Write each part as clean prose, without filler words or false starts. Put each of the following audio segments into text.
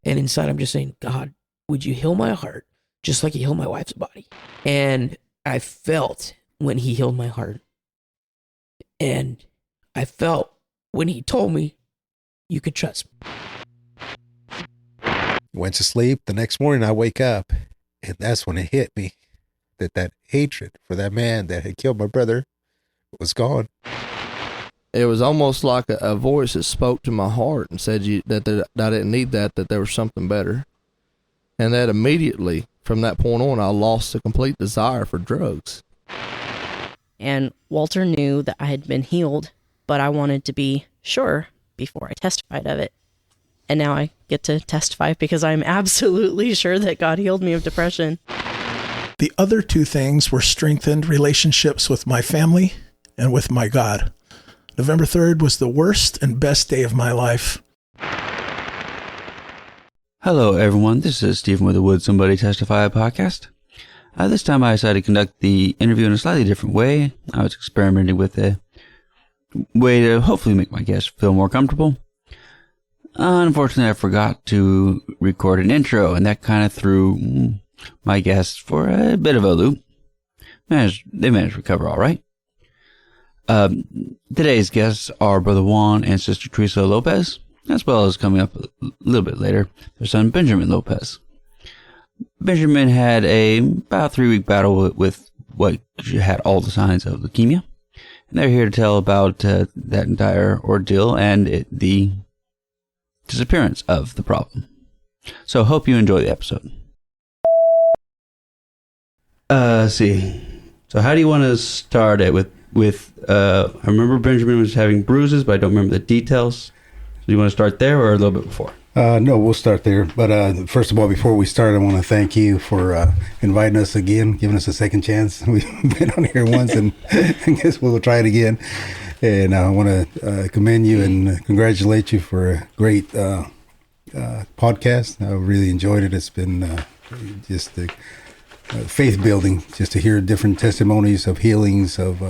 And inside, I'm just saying, God, would you heal my heart just like you healed my wife's body? And I felt when he healed my heart. And I felt when he told me, you could trust me. Went to sleep. The next morning I wake up, and that's when it hit me that hatred for that man that had killed my brother was gone. It was almost like a voice that spoke to my heart and said that I didn't need that there was something better. And that immediately, from that point on, I lost the complete desire for drugs. And Walter knew that I had been healed, but I wanted to be sure before I testified of it. And now I get to testify because I'm absolutely sure that God healed me of depression. The other two things were strengthened relationships with my family and with my God. November 3rd was the worst and best day of my life. Hello, everyone. This is Stephen with the Would Somebody Testify podcast. This time I decided to conduct the interview in a slightly different way. I was experimenting with a way to hopefully make my guests feel more comfortable. Unfortunately, I forgot to record an intro, and that kind of threw my guests for a bit of a loop. They managed to recover all right. Today's guests are Brother Juan and Sister Teresa Lopez, as well as coming up a little bit later, their son Benjamin Lopez. Benjamin had about 3-week battle with what had all the signs of leukemia, and they're here to tell about that entire ordeal and the disappearance of the problem. So hope you enjoy the episode. See. So how do you want to start it with I remember Benjamin was having bruises, but I don't remember the details. Do you want to start there or a little bit before? No, we'll start there. But first of all, before we start, I want to thank you for inviting us again, giving us a second chance. We've been on here once, and I guess we'll try it again. And I want to commend you and congratulate you for a great podcast. I really enjoyed it. It's been just faith building, just to hear different testimonies of healings, of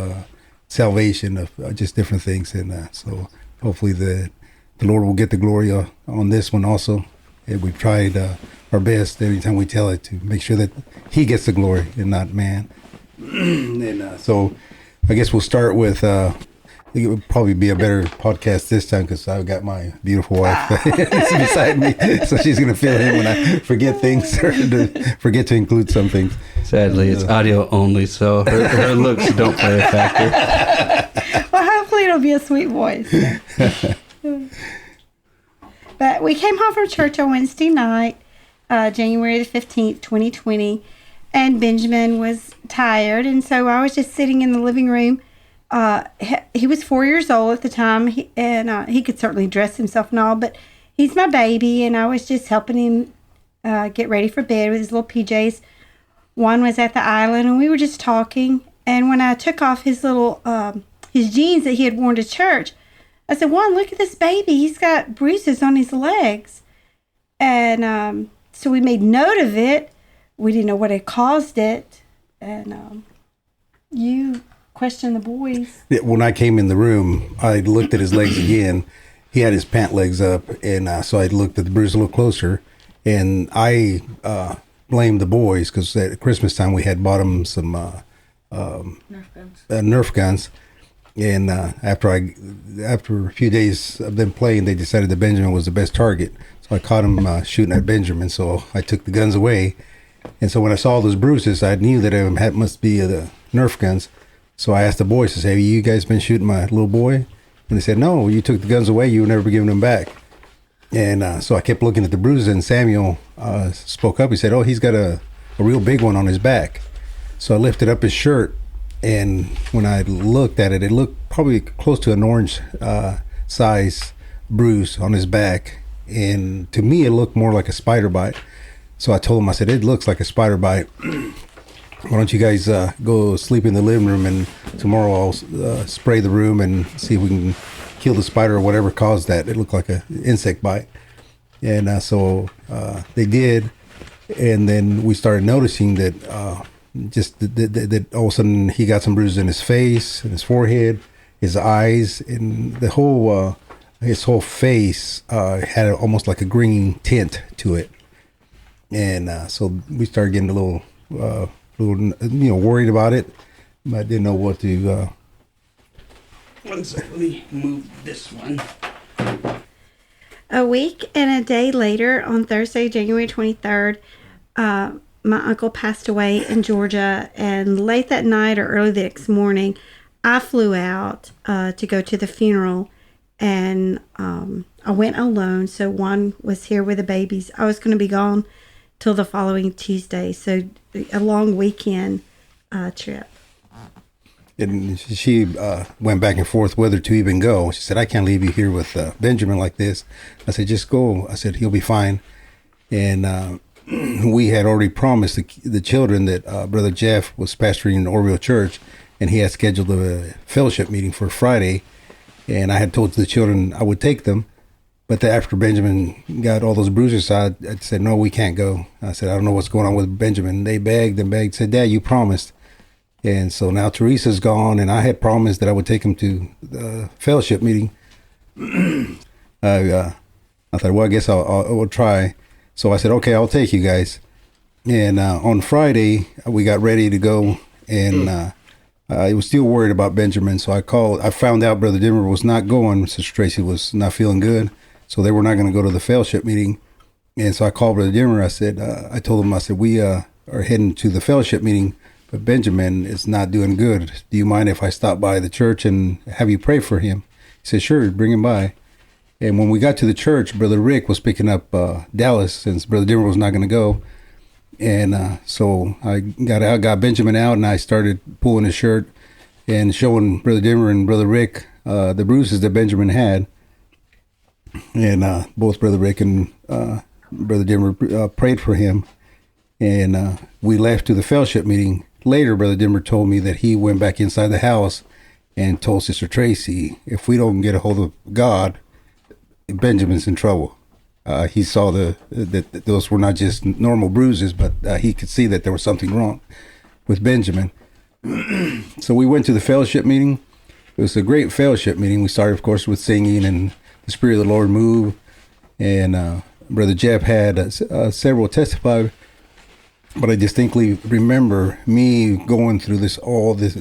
salvation, of just different things. And so hopefully the Lord will get the glory on this one also. And we've tried our best every time we tell it to make sure that he gets the glory and not man. And so I guess we'll start with... I think it would probably be a better podcast this time because I've got my beautiful wife beside me, so she's going to fill in when I forget things or forget to include some things. Sadly, it's audio only, so her looks don't play a factor. Well, hopefully it'll be a sweet voice. But we came home from church on Wednesday night, January the 15th, 2020, and Benjamin was tired, and so I was just sitting in the living room. He was 4 years old at the time, and he could certainly dress himself and all, but he's my baby, and I was just helping him get ready for bed with his little PJs. Juan was at the island, and we were just talking, and when I took off his little his jeans that he had worn to church, I said, Juan, look at this baby. He's got bruises on his legs. And so we made note of it. We didn't know what had caused it, and you... question the boys. When I came in the room, I looked at his legs again. He had his pant legs up, and so I looked at the bruise a little closer, and I blamed the boys because at Christmas time we had bought them some Nerf guns, and after a few days of them playing, they decided that Benjamin was the best target. So I caught him shooting at Benjamin. So I took the guns away, and so when I saw those bruises, I knew that it must be the Nerf guns. So I asked the boys to say, have you guys been shooting my little boy? And they said, no, you took the guns away. You were never giving them back. And so I kept looking at the bruises, and Samuel spoke up. He said, oh, he's got a real big one on his back. So I lifted up his shirt, and when I looked at it, it looked probably close to an orange size bruise on his back. And to me, it looked more like a spider bite. So I told him, I said, it looks like a spider bite. Why don't you guys go sleep in the living room, and tomorrow I'll spray the room and see if we can kill the spider or whatever caused that. It looked like an insect bite. And so they did. And then we started noticing that that all of a sudden he got some bruises in his face, in his forehead, his eyes, and the whole his whole face had almost like a green tint to it. And so we started getting a little, worried about it. But I didn't know what to. One second, let me move this one. A week and a day later, on Thursday, January 23rd, my uncle passed away in Georgia. And late that night or early the next morning, I flew out to go to the funeral. And I went alone. So Juan was here with the babies. I was going to be gone till the following Tuesday. So a long weekend trip. And she went back and forth whether to even go. She said, I can't leave you here with Benjamin like this. I said, just go. I said, he'll be fine. And we had already promised the children that Brother Jeff was pastoring in Orville Church, and he had scheduled a fellowship meeting for Friday. And I had told the children I would take them. But after Benjamin got all those bruises, I said, no, we can't go. I said, I don't know what's going on with Benjamin. They begged and begged, said, Dad, you promised. And so now Teresa's gone, and I had promised that I would take him to the fellowship meeting. I thought, well, I guess I'll try. So I said, okay, I'll take you guys. And on Friday, we got ready to go, and I was still worried about Benjamin. So I found out Brother Dimmer was not going. Sister Tracy was not feeling good. So they were not going to go to the fellowship meeting. And so I called Brother Dimmer. I said, I told him, I said, we are heading to the fellowship meeting, but Benjamin is not doing good. Do you mind if I stop by the church and have you pray for him? He said, sure, bring him by. And when we got to the church, Brother Rick was picking up Dallas since Brother Dimmer was not going to go. And so I got Benjamin out, and I started pulling his shirt and showing Brother Dimmer and Brother Rick the bruises that Benjamin had. And both Brother Rick and Brother Dimmer prayed for him. And we left to the fellowship meeting. Later, Brother Dimmer told me that he went back inside the house and told Sister Tracy, if we don't get a hold of God, Benjamin's in trouble. He saw that those were not just normal bruises, but he could see that there was something wrong with Benjamin. So we went to the fellowship meeting. It was a great fellowship meeting. We started, of course, with singing, and the Spirit of the Lord moved. And Brother Jeff had several testify. But I distinctly remember me going through all this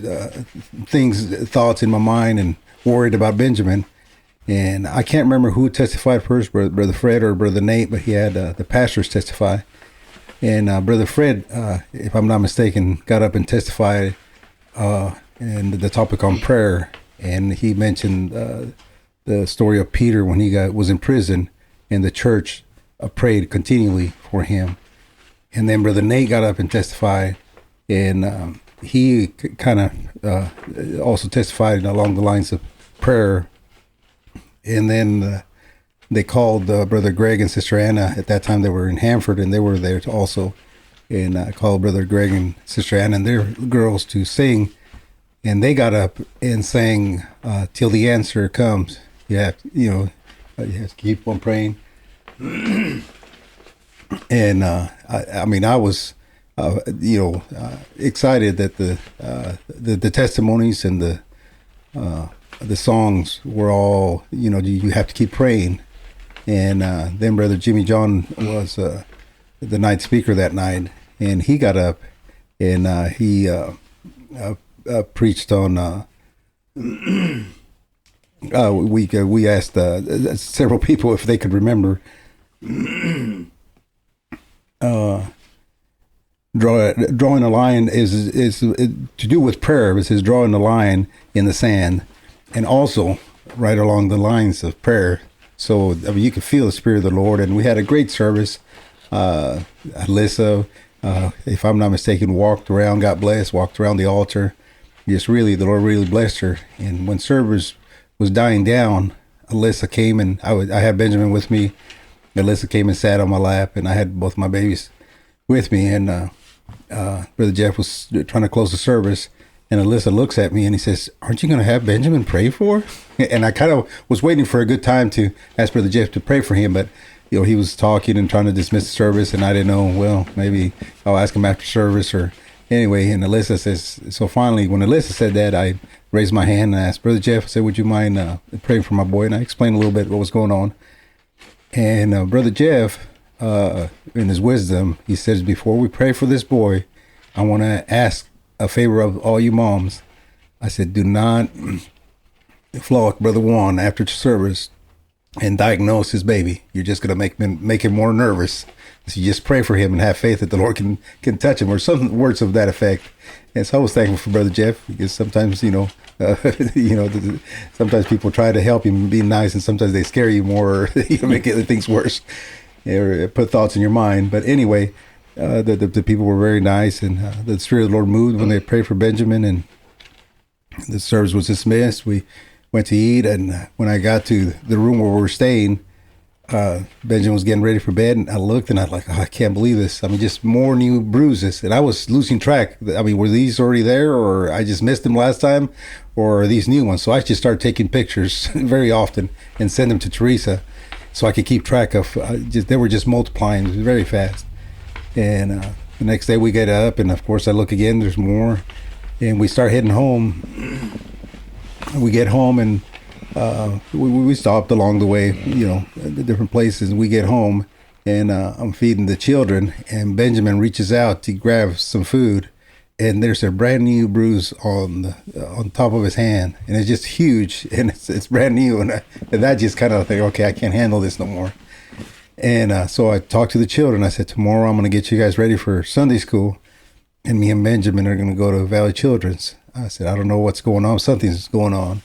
thoughts in my mind, and worried about Benjamin. And I can't remember who testified first, Brother Fred or Brother Nate, but he had the pastors testify. And Brother Fred, if I'm not mistaken, got up and testified and the topic on prayer. And he mentioned the story of Peter when he was in prison, and the church prayed continually for him. And then Brother Nate got up and testified, and he kind of also testified along the lines of prayer. And then they called Brother Greg and Sister Anna. At that time, they were in Hanford, and they were there also. And I called Brother Greg and Sister Anna and their girls to sing. And they got up and sang "Till the Answer Comes." You have to keep on praying. And I was, excited that the testimonies and the songs were all, you have to keep praying. And then Brother Jimmy John was the night speaker that night, and he got up and he preached on. We asked several people if they could remember. Drawing a line is to do with prayer. It says drawing a line in the sand, and also right along the lines of prayer. So you could feel the Spirit of the Lord, and we had a great service. Alyssa, if I'm not mistaken, walked around the altar. Just really, the Lord really blessed her. And when service was dying down, Alyssa came, and I had Benjamin with me. Alyssa came and sat on my lap, and I had both my babies with me. And Brother Jeff was trying to close the service, and Alyssa looks at me and he says, "Aren't you going to have Benjamin pray for?" And I kind of was waiting for a good time to ask Brother Jeff to pray for him, but he was talking and trying to dismiss the service, and I didn't know. Well, maybe I'll ask him after service, and anyway, and Alyssa says, so finally, when Alyssa said that, I raised my hand and asked, Brother Jeff, I said, would you mind praying for my boy? And I explained a little bit what was going on. And Brother Jeff, in his wisdom, he says, before we pray for this boy, I want to ask a favor of all you moms. I said, do not flog Brother Juan after service and diagnose his baby. You're just going to make him more nervous. So you just pray for him and have faith that the Lord can touch him, or some words of that effect. And so I was thankful for Brother Jeff, because sometimes, sometimes people try to help you and be nice, and sometimes they scare you more, or make things worse, or put thoughts in your mind. But anyway, the people were very nice, and the Spirit of the Lord moved when they prayed for Benjamin, and the service was dismissed. We went to eat, and when I got to the room where we were staying, Benjamin was getting ready for bed, and I looked, and I was like, I can't believe this. I mean, just more new bruises, and I was losing track. I mean, were these already there, or I just missed them last time, or are these new ones? So I just started taking pictures very often and send them to Teresa, so I could keep track of. They were just multiplying very fast. And the next day we get up, and of course I look again. There's more, and we start heading home. We get home, and we stopped along the way, the different places. We get home, and I'm feeding the children, and Benjamin reaches out to grab some food, and there's a brand new bruise on top of his hand, and it's just huge, and it's brand new, and that just kind of think, okay, I can't handle this no more. And so I talked to the children. I said, tomorrow I'm going to get you guys ready for Sunday school, and me and Benjamin are going to go to Valley Children's. I said, I don't know what's going on. Something's going on.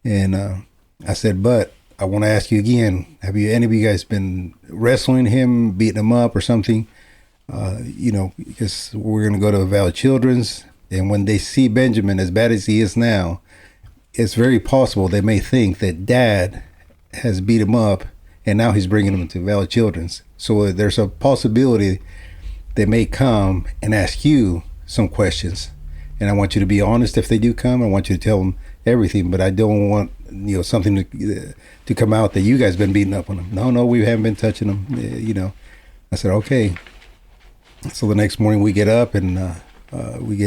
And I said, but I want to ask you again, have any of you guys been wrestling him, beating him up or something? Because we're going to go to Valley Children's, and when they see Benjamin as bad as he is now, it's very possible they may think that Dad has beat him up, and now he's bringing him to Valley Children's. So there's a possibility they may come and ask you some questions. And I want you to be honest if they do come. I want you to tell them everything, but I don't want something to come out that you guys been beating up on him. No, we haven't been touching him. I said, okay. So the next morning we get up, and we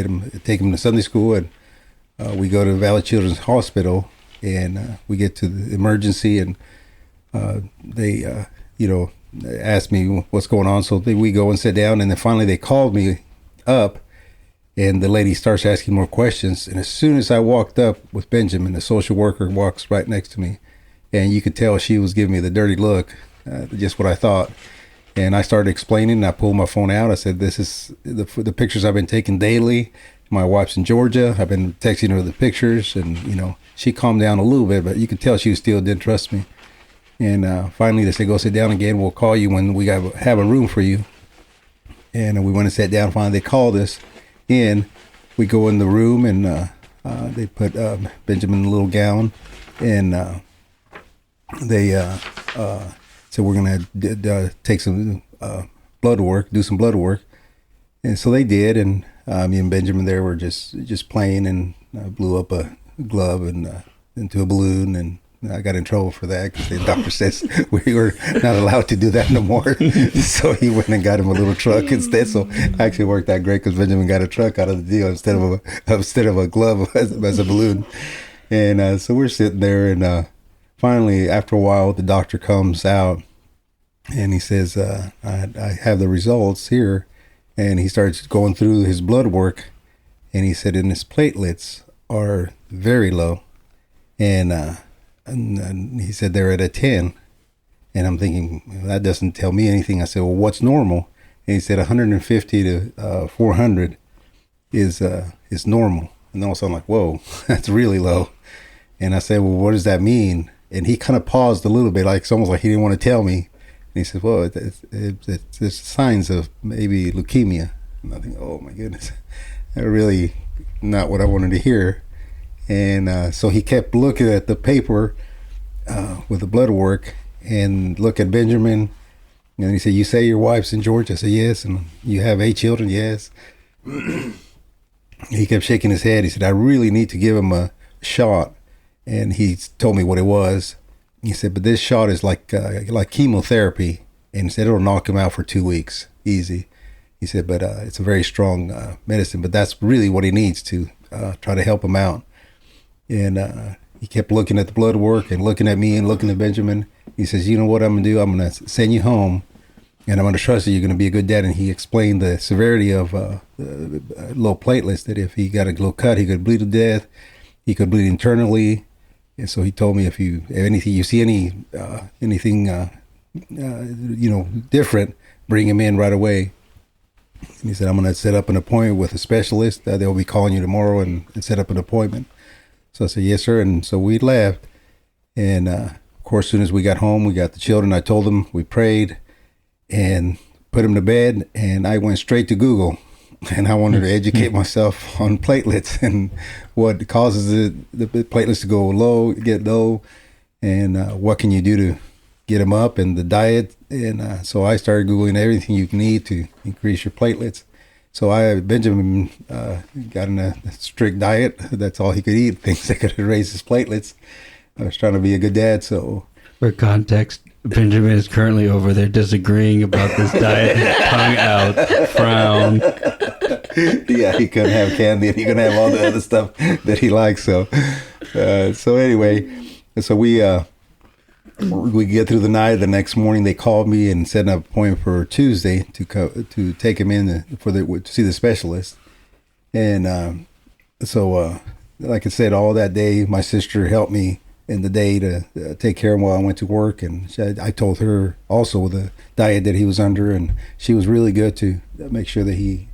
take him to Sunday school, and we go to Valley Children's Hospital, and we get to the emergency, and they asked me what's going on. So we go and sit down, and then finally they called me up, and the lady starts asking more questions. And as soon as I walked up with Benjamin, the social worker walks right next to me, and you could tell she was giving me the dirty look, just what I thought. And I started explaining, and I pulled my phone out. I said, this is the pictures I've been taking daily. My wife's in Georgia. I've been texting her the pictures, and she calmed down a little bit, but you could tell she still didn't trust me. And finally they said, go sit down again. We'll call you when we have a room for you. And we went and sat down. Finally they called us in. We go in the room, and they put Benjamin in a little gown, and they said, we're going to take some blood work, do some blood work. And so they did, and me and Benjamin there were just playing, and I blew up a glove and into a balloon, and I got in trouble for that because the doctor says we were not allowed to do that no more. So he went and got him a little truck instead. So actually worked out great because Benjamin got a truck out of the deal instead of a glove as a balloon. And so we're sitting there, and finally, after a while, the doctor comes out, and he says, I have the results here. And he starts going through his blood work, and he said, and his platelets are very low. And he said they're at a 10. And I'm thinking, well, that doesn't tell me anything. I said, well, what's normal? And he said 150 to 400 is normal. And also I'm like, whoa, that's really low. And I said, well, what does that mean? And he kind of paused a little bit, like it's almost like he didn't want to tell me. And he said, well, it's signs of maybe leukemia. And I think, oh my goodness, that really not what I wanted to hear. And so he kept looking at the paper with the blood work and look at Benjamin. And he said, you say your wife's in Georgia? I said, yes. And you have 8 children? Yes. He kept shaking his head. He said, I really need to give him a shot. And he told me what it was. He said, but this shot is like chemotherapy. And he said, it'll knock him out for 2 weeks. Easy. He said, but it's a very strong medicine, but that's really what he needs to try to help him out. And he kept looking at the blood work and looking at me and looking at Benjamin. He says, you know what I'm going to do? I'm going to send you home, and I'm going to trust that you're going to be a good dad. And he explained the severity of low platelets, that if he got a little cut, he could bleed to death. He could bleed internally. And so he told me, if you see anything different, bring him in right away. And he said, I'm going to set up an appointment with a specialist. They'll be calling you tomorrow and set up an appointment. So I said, yes, sir. And so we left. And of course, as soon as we got home, we got the children. I told them, we prayed and put them to bed. And I went straight to Google. And I wanted to educate myself on platelets and what causes the platelets to get low, and what can you do to get them up, and the diet. And so I started Googling everything you can eat to increase your platelets. So Benjamin got in a strict diet. That's all he could eat, things that could raise his platelets. I was trying to be a good dad, so... For context, Benjamin is currently over there disagreeing about this diet. Tongue out, frown. Yeah, he couldn't have candy, and he couldn't have all the other stuff that he likes. So anyway, so we get through the night. The next morning, they called me and set up an appointment for Tuesday to take him in to see the specialist. And so, like I said, all that day, my sister helped me in the day to take care of him while I went to work. And I told her also the diet that he was under, and she was really good to make sure that he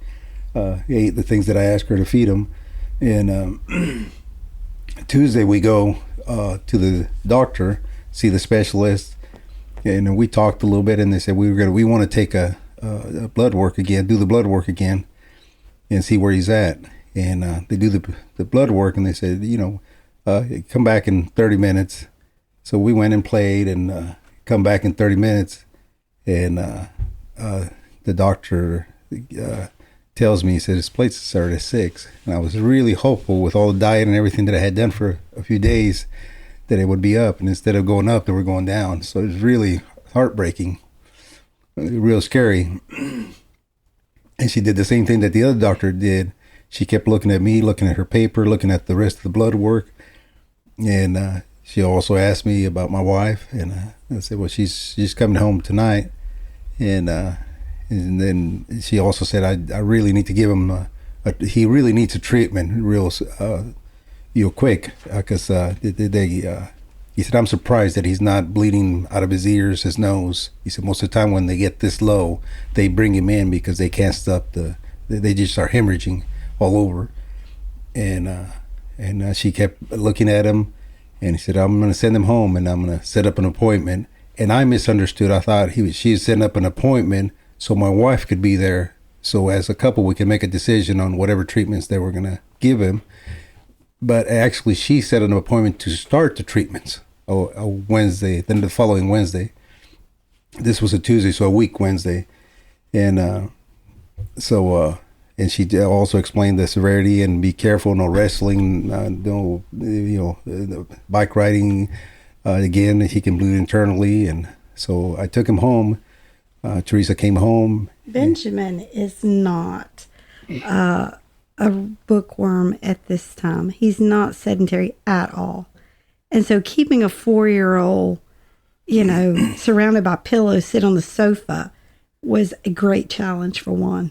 ate the things that I asked her to feed him. And Tuesday we go to the doctor, see the specialist, and we talked a little bit, and they said we want to take a blood work again, do the blood work again, and see where he's at. And they do the blood work, and they said, come back in 30 minutes. So we went and played, and come back in 30 minutes, and the doctor tells me, he said his platelets started at 6. And I was really hopeful with all the diet and everything that I had done for a few days that it would be up, and instead of going up, they were going down. So it was really heartbreaking, real scary. And she did the same thing that the other doctor did. She kept looking at me, looking at her paper, looking at the rest of the blood work. And she also asked me about my wife, and I said, well, she's coming home tonight. And then she also said, I really need to give him he really needs a treatment real quick, because he said, I'm surprised that he's not bleeding out of his ears, his nose. He said most of the time when they get this low, they bring him in because they can't stop they just start hemorrhaging all over. And she kept looking at him, and he said, I'm going to send him home, and I'm going to set up an appointment. And I misunderstood. I thought she was setting up an appointment so my wife could be there, so as a couple we could make a decision on whatever treatments they were going to give him. But actually she set an appointment to start the treatments a Wednesday, then the following Wednesday. This was a Tuesday, so a week Wednesday. And and she also explained the severity, and be careful, no wrestling, no bike riding. Again, he can bleed internally. And so I took him home. Teresa came home. Benjamin is not a bookworm at this time. He's not sedentary at all. And so keeping a 4-year-old, surrounded by pillows, sit on the sofa was a great challenge for Juan.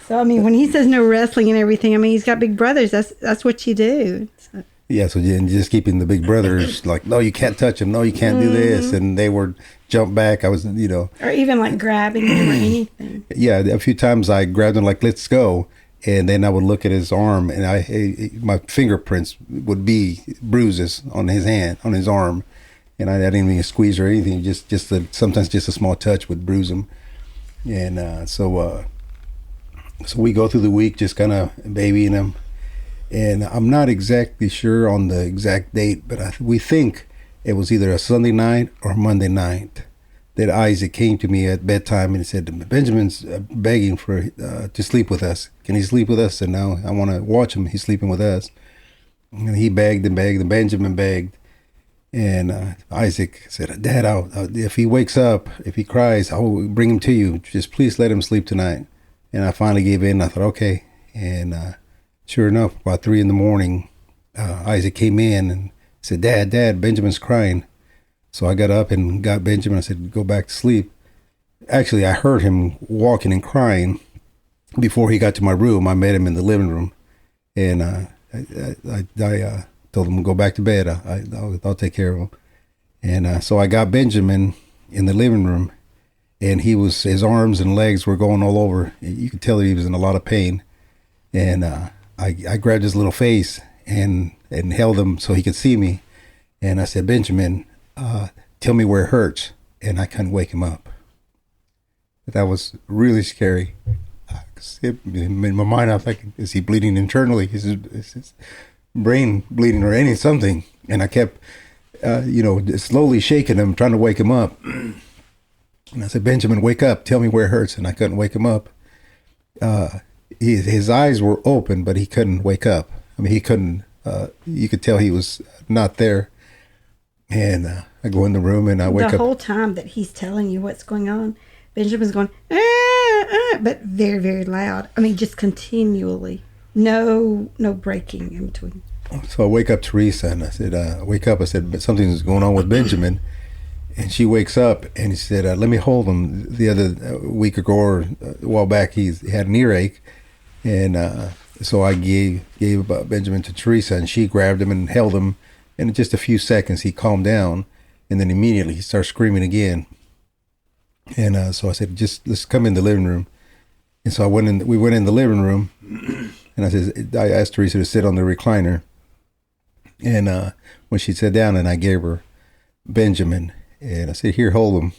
So, when he says no wrestling and everything, he's got big brothers. That's what you do. So. Yeah, so just keeping the big brothers like, no, you can't touch him. No, you can't do this. And they would jump back. I was, Or even like grabbing him or anything. Yeah, a few times I grabbed him like, let's go. And then I would look at his arm, and my fingerprints would be bruises on his hand, on his arm. And I didn't even squeeze or anything. Sometimes just a small touch would bruise him. And so we go through the week just kind of babying him. And I'm not exactly sure on the exact date, but we think it was either a Sunday night or Monday night that Isaac came to me at bedtime and said, Benjamin's begging to sleep with us. Can he sleep with us? And now I want to watch him. He's sleeping with us. And he begged and begged, and Benjamin begged. And Isaac said, Dad, if he wakes up, if he cries, I'll bring him to you. Just please let him sleep tonight. And I finally gave in. I thought, okay. And sure enough, about 3 a.m, Isaac came in and said, Dad, Benjamin's crying. So I got up and got Benjamin. I said, go back to sleep. Actually, I heard him walking and crying before he got to my room. I met him in the living room. And I told him to go back to bed. I'll take care of him. And so I got Benjamin in the living room, and his arms and legs were going all over. You could tell that he was in a lot of pain. And I grabbed his little face and held him so he could see me. And I said, Benjamin, tell me where it hurts. And I couldn't wake him up. That was really scary. In my mind, I was like, is he bleeding internally? Is his brain bleeding or anything, something? And I kept, slowly shaking him, trying to wake him up. And I said, Benjamin, wake up. Tell me where it hurts. And I couldn't wake him up. His eyes were open, but he couldn't wake up. I mean, he couldn't, you could tell he was not there. And I go in the room and I wake up. The whole time that he's telling you what's going on, Benjamin's going, but very, very loud. I mean, just continually. No breaking in between. So I wake up Teresa and I said, wake up. I said, but something's going on with Benjamin. And she wakes up and he said, let me hold him. The other week ago or a while back, he had an earache. And so I gave Benjamin to Teresa, and she grabbed him and held him. And in just a few seconds, he calmed down. And then immediately he started screaming again. And so I said, let's come in the living room. And so we went in the living room, and I asked Teresa to sit on the recliner. And when she sat down, and I gave her Benjamin, and I said, here, hold him.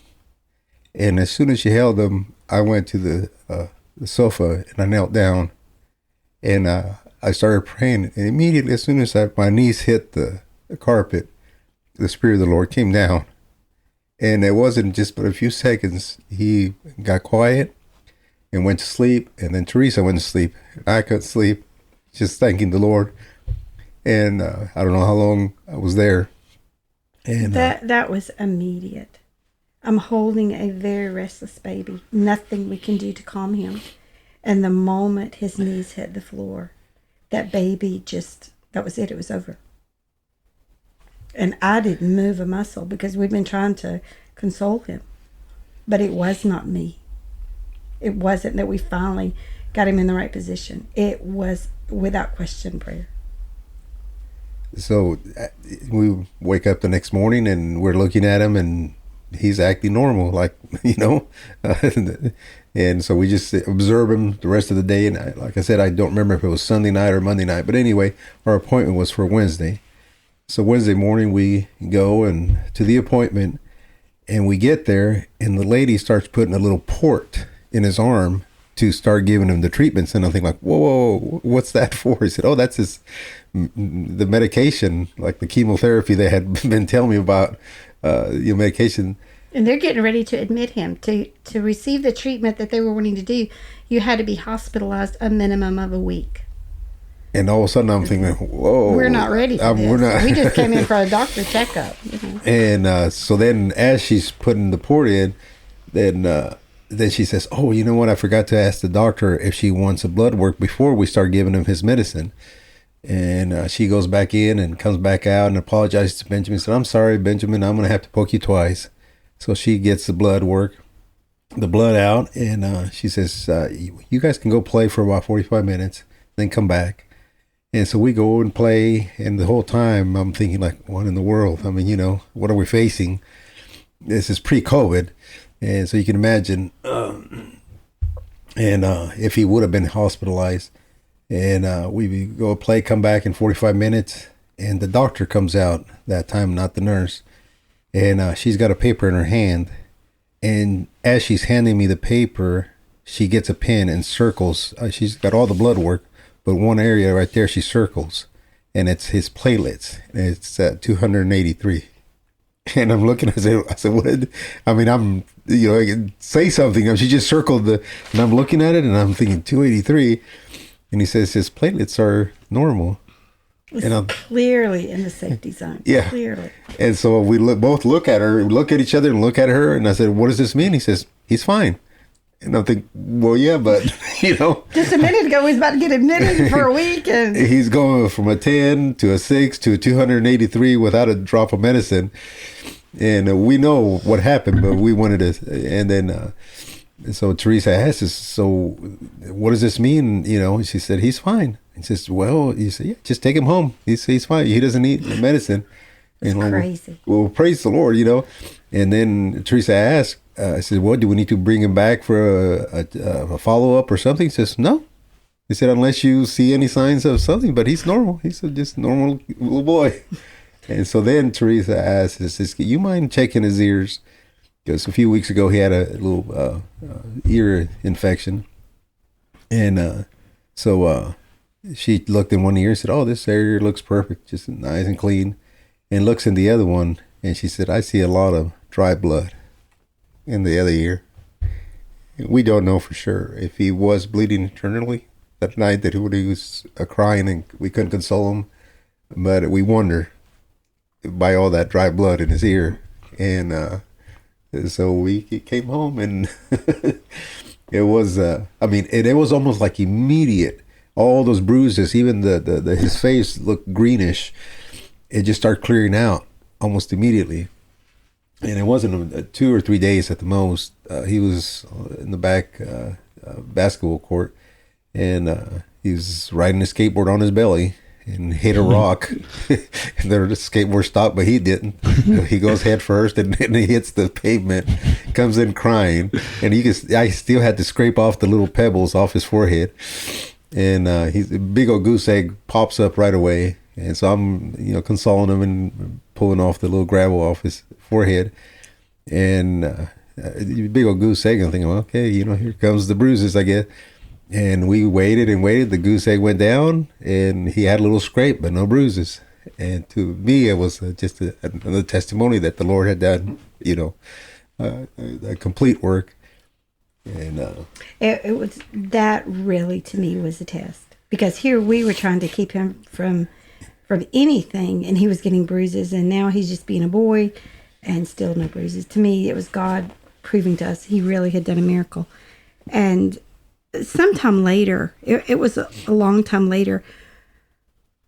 And as soon as she held him, I went to the sofa and I knelt down, and I started praying. And immediately, as soon as my knees hit the carpet, the Spirit of the Lord came down. And it wasn't just but a few seconds. He got quiet and went to sleep. And then Teresa went to sleep. I couldn't sleep, just thanking the Lord. And I don't know how long I was there. And that was immediate. I'm holding a very restless baby. Nothing we can do to calm him. And the moment his knees hit the floor, that baby that was it. It was over. And I didn't move a muscle because we'd been trying to console him. But it was not me. It wasn't that we finally got him in the right position. It was, without question, prayer. So we wake up the next morning and we're looking at him and he's acting normal, like, and so we just observe him the rest of the day. And like I said, I don't remember if it was Sunday night or Monday night. But anyway, our appointment was for Wednesday. So Wednesday morning we go and to the appointment, and we get there, and the lady starts putting a little port in his arm to start giving him the treatments. And I'm thinking like, whoa, what's that for? He said, oh, that's the medication, like the chemotherapy they had been telling me about, medication. And they're getting ready to admit him. To receive the treatment that they were wanting to do, you had to be hospitalized a minimum of a week. And all of a sudden I'm thinking, whoa. We're not ready for this. We just came in for a doctor checkup. And so then as she's putting the port in, then she says, oh, you know what? I forgot to ask the doctor if she wants a blood work before we start giving him his medicine. And she goes back in and comes back out and apologizes to Benjamin. Said, I'm sorry, Benjamin, I'm going to have to poke you twice. So she gets the blood out. And she says, you guys can go play for about 45 minutes, then come back. And so we go and play, and the whole time I'm thinking like, what in the world? I mean, what are we facing? This is pre-COVID. And so you can imagine, if he would have been hospitalized, and we go play, come back in 45 minutes, and the doctor comes out that time, not the nurse, and she's got a paper in her hand, and as she's handing me the paper, she gets a pen and circles. She's got all the blood work, but one area right there she circles, and it's his platelets. It's at 283. And I'm looking, I said, what? I mean, I can say something. She just circled and I'm looking at it and I'm thinking 283. And he says his platelets are normal. was You know, clearly in the safety zone. Yeah. Clearly. and so we both look at her, look at each other, and look at her. And I said, "What does this mean?" He says, "He's fine." And I think, well, yeah, but Just a minute ago, he was about to get admitted for a week, and he's going from a 10 to a 6 to a 283 without a drop of medicine. And we know what happened, but we wanted to. And then, so Teresa asked us, "So, what does this mean?" She said, "He's fine." He says, "Well," he said, "Yeah, just take him home. He's fine. He doesn't need the medicine." it's crazy. Well, praise the Lord, And then Teresa asked, I said, "What, do we need to bring him back for a follow-up or something?" He says, "No." He said, "Unless you see any signs of something, but he's normal." He's just normal little boy. And so then Teresa asked, says, "You mind checking his ears?" Because a few weeks ago he had a little ear infection. And so she looked in one ear and said, "Oh, this area looks perfect, just nice and clean." And looks in the other one, and she said, "I see a lot of dry blood in the other ear." We don't know for sure if he was bleeding internally that night, that he was crying and we couldn't console him. But we wonder by all that dry blood in his ear. And so we came home, and it was, it was almost like immediate. All those bruises, even his face looked greenish. It just started clearing out almost immediately. And it wasn't 2 or 3 days at the most. He was in the back basketball court, and he was riding a skateboard on his belly and hit a rock. And the skateboard stopped, but he didn't. He goes head first, and he hits the pavement, comes in crying. And I still had to scrape off the little pebbles off his forehead. And he's a big old goose egg pops up right away. And so I'm, consoling him and pulling off the little gravel off his forehead. And big old goose egg. I'm thinking, well, okay, here comes the bruises, I guess. And we waited and waited. The goose egg went down, and he had a little scrape, but no bruises. And to me, it was just another testimony that the Lord had done, a complete work. And it was, that really to me was a test, because here we were trying to keep him from anything, and he was getting bruises, and now he's just being a boy and still no bruises. To me, it was God proving to us he really had done a miracle. And sometime later, it was a long time later,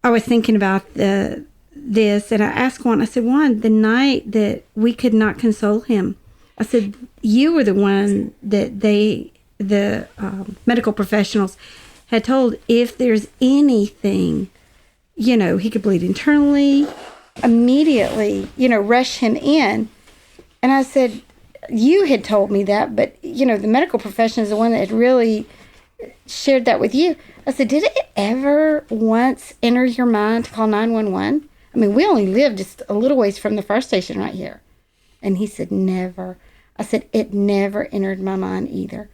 I was thinking about this, and I asked Juan, I said, "Juan, the night that we could not console him," I said, "you were the one that the medical professionals had told, if there's anything, he could bleed internally, immediately, rush him in." And I said, "You had told me that, but, the medical profession is the one that had really shared that with you." I said, "Did it ever once enter your mind to call 911? I mean, we only live just a little ways from the fire station right here." And he said, "Never." I said, "It never entered my mind either."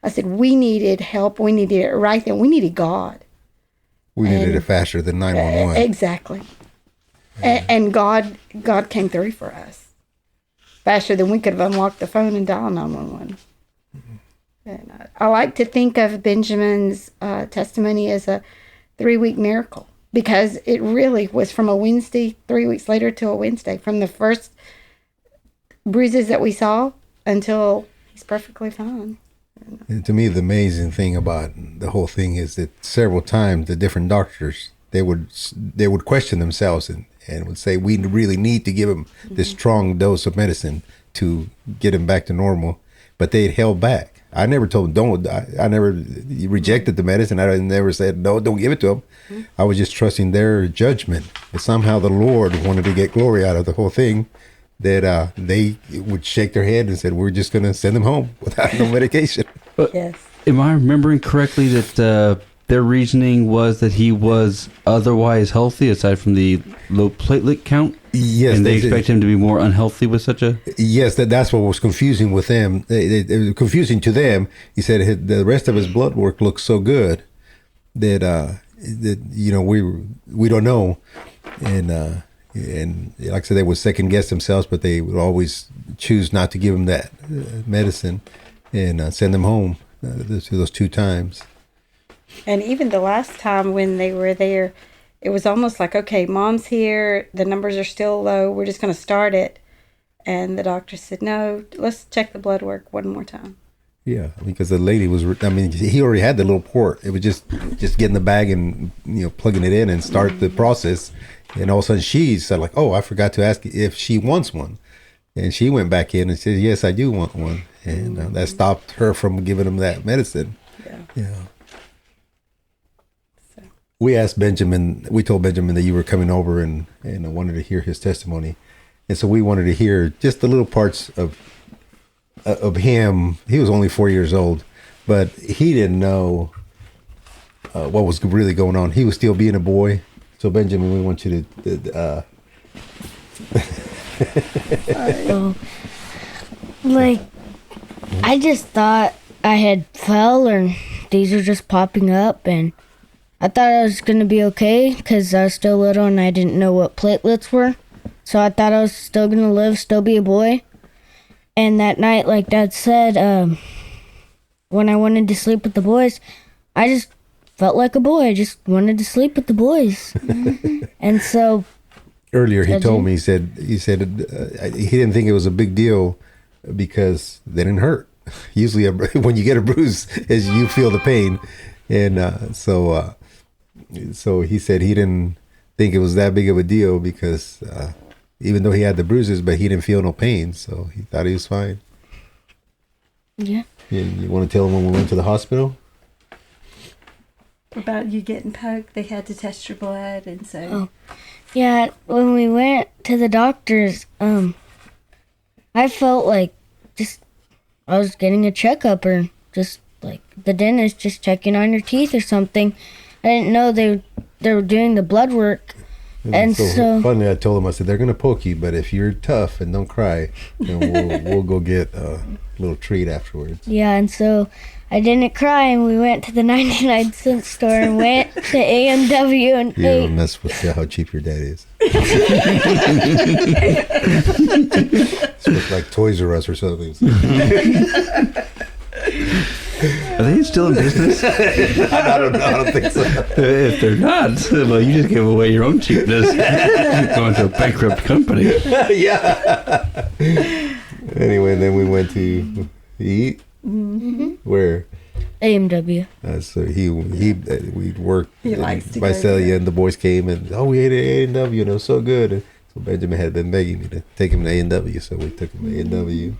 I said, "We needed help. We needed it right then. We needed God. We needed it faster than 911. Exactly. And God came through for us faster than we could have unlocked the phone and dialed 911. And I like to think of Benjamin's testimony as a 3-week miracle, because it really was from a Wednesday, 3 weeks later to a Wednesday, from the first bruises that we saw until he's perfectly fine. And to me, the amazing thing about the whole thing is that several times the different doctors, they would question themselves and would say, "We really need to give him this strong dose of medicine to get him back to normal," but they held back. I never told them, I never rejected the medicine. I never said, "No, don't give it to him." I was just trusting their judgment. But somehow the Lord wanted to get glory out of the whole thing, that they would shake their head and said, "We're just going to send him home without no medication." But Yes. am I remembering correctly that their reasoning was that he was otherwise healthy aside from the low platelet count? Yes. And they expect him to be more unhealthy with such a... Yes, that's what was confusing with them. It was confusing to them. He said the rest of his blood work looks so good that we don't know. And like I said, they would second guess themselves, but they would always choose not to give him that medicine and send them home those 2 times. And even the last time when they were there, it was almost like, okay, Mom's here. The numbers are still low. We're just going to start it. And the doctor said, no, let's check the blood work one more time. Yeah, because the lady was, he already had the little port. It was just getting the bag and, plugging it in and start the process. And all of a sudden she said like, oh, I forgot to ask if she wants one. And she went back in and said, yes, I do want one. And that stopped her from giving him that medicine. Yeah. So. We told Benjamin that you were coming over and I wanted to hear his testimony. And so we wanted to hear just the little parts of him. He was only 4 years old, but he didn't know what was really going on. He was still being a boy. So Benjamin, we want you to I just thought I had fell or these are just popping up, and I thought I was going to be okay because I was still little and I didn't know what platelets were. So I thought I was still going to live, still be a boy. And that night, like Dad said, when I wanted to sleep with the boys, I just felt like a boy. I just wanted to sleep with the boys. And so earlier he told me, he said he didn't think it was a big deal because they didn't hurt. Usually when you get a bruise, is you feel the pain. And so he said he didn't think it was that big of a deal because even though he had the bruises, but he didn't feel no pain, so he thought he was fine. Yeah. You want to tell him when we went to the hospital? About you getting poked, they had to test your blood, and so... Oh. Yeah, when we went to the doctors, I felt like just I was getting a checkup or just like the dentist just checking on your teeth or something. I didn't know they were doing the blood work. And so finally I told him, I said, they're going to poke you, but if you're tough and don't cry, then we'll go get a little treat afterwards. Yeah, and so I didn't cry, and we went to the 99-cent store and went to A&W and You don't mess with how cheap your dad is. It's like Toys R Us or something. Are they still in business? I don't know. I don't think so. If they're not, well, you just gave away your own cheapness. Going to a bankrupt company. Yeah. Anyway, then we went to eat. Mm-hmm. Where? A&W. So we'd worked likes to by go Celia, there. and the boys came and we ate at A&W and it was so good. And so Benjamin had been begging me to take him to A&W, so we took him to A&W.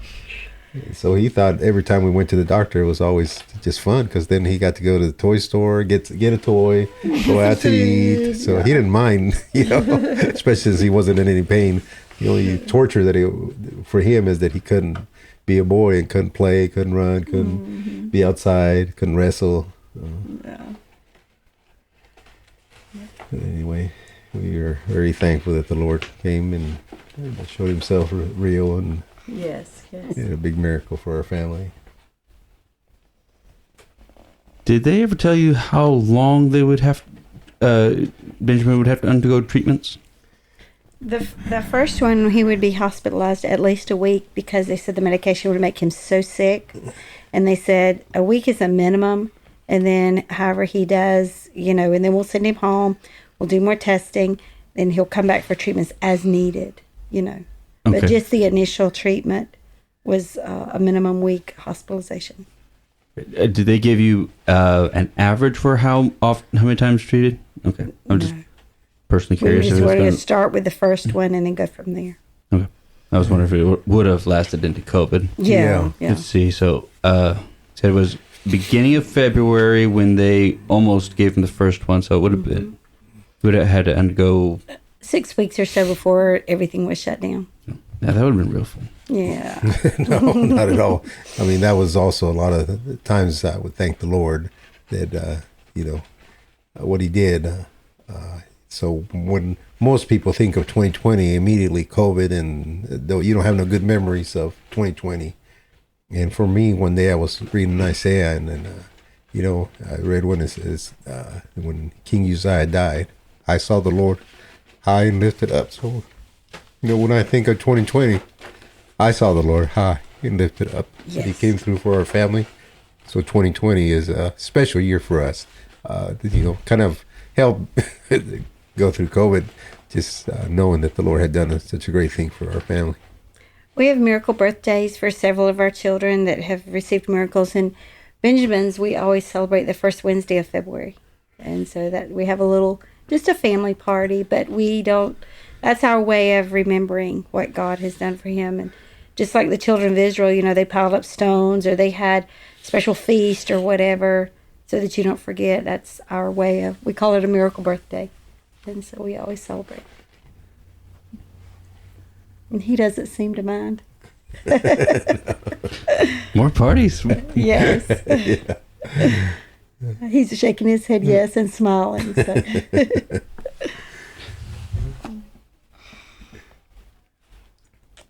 So he thought every time we went to the doctor, it was always just fun because then he got to go to the toy store, get a toy, go out to eat. So he didn't mind, especially since he wasn't in any pain. The only torture for him is that he couldn't be a boy and couldn't play, couldn't run, couldn't be outside, couldn't wrestle. Anyway, we are very thankful that the Lord came and showed himself real and Yes. a big miracle for our family. Did they ever tell you how long they would have, Benjamin would have to undergo treatments? The first one, he would be hospitalized at least a week because they said the medication would make him so sick. And they said a week is a minimum. And then however he does, and then we'll send him home. We'll do more testing. And he'll come back for treatments as needed, Okay. But just the initial treatment was a minimum week hospitalization. Did they give you an average for how many times treated? Okay. I'm just personally We curious. just wanted to start with the first one and then go from there. Okay. I was wondering if it would have lasted into COVID. Yeah. Let's see. So, said it was beginning of February when they almost gave him the first one. So it would have been, would have had to undergo 6 weeks or so before everything was shut down. Yeah, that would have been real fun. Yeah. No, not at all. I mean, that was also a lot of times I would thank the Lord that, what he did. So when most people think of 2020, immediately COVID, and you don't have no good memories of 2020. And for me, one day I was reading Isaiah, and then, I read when it says, when King Uzziah died, I saw the Lord high and lifted up. So, when I think of 2020, I saw the Lord high and lifted up. Yes. He came through for our family. So 2020 is a special year for us. Kind of help go through COVID, just knowing that the Lord had done such a great thing for our family. We have miracle birthdays for several of our children that have received miracles. And Benjamin's, we always celebrate the first Wednesday of February. And so that we have just a family party, but we don't, that's our way of remembering what God has done for him. And just like the children of Israel, they piled up stones or they had special feast or whatever so that you don't forget. That's our way we call it a miracle birthday. And so we always celebrate. And he doesn't seem to mind. More parties. Yes. Yeah. He's shaking his head yes and smiling. So.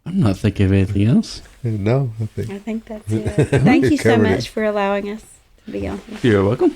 I'm not thinking of anything else. No, I think that's it. Thank you so much for allowing us to be on here. You're welcome.